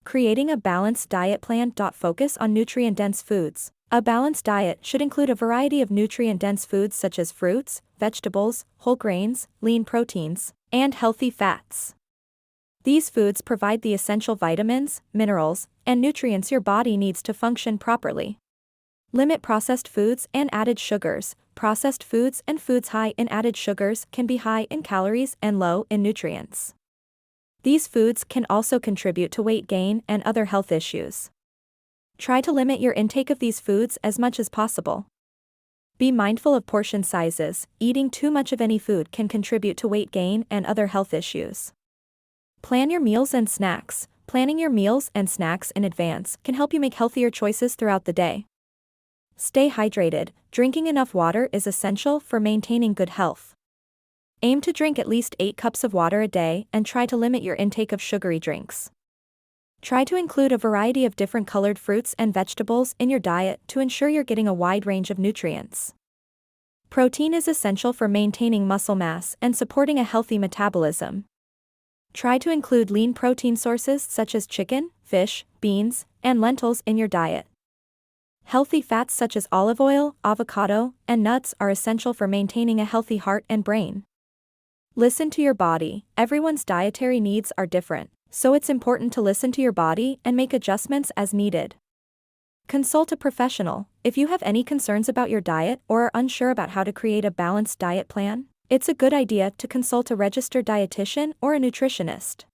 Creating a balanced diet plan. Focus on nutrient-dense foods. A balanced diet should include a variety of nutrient-dense foods such as fruits, vegetables, whole grains, lean proteins, and healthy fats. These foods provide the essential vitamins, minerals, and nutrients your body needs to function properly. Limit processed foods and added sugars. Processed foods and foods high in added sugars can be high in calories and low in nutrients. These foods can also contribute to weight gain and other health issues. Try to limit your intake of these foods as much as possible. Be mindful of portion sizes. Eating too much of any food can contribute to weight gain and other health issues. Plan your meals and snacks. Planning your meals and snacks in advance can help you make healthier choices throughout the day. Stay hydrated. Drinking enough water is essential for maintaining good health. Aim to drink at least 8 cups of water a day and try to limit your intake of sugary drinks. Try to include a variety of different colored fruits and vegetables in your diet to ensure you're getting a wide range of nutrients. Protein is essential for maintaining muscle mass and supporting a healthy metabolism. Try to include lean protein sources such as chicken, fish, beans, and lentils in your diet. Healthy fats such as olive oil, avocado, and nuts are essential for maintaining a healthy heart and brain. Listen to your body. Everyone's dietary needs are different, so it's important to listen to your body and make adjustments as needed. Consult a professional. If you have any concerns about your diet or are unsure about how to create a balanced diet plan, it's a good idea to consult a registered dietitian or a nutritionist.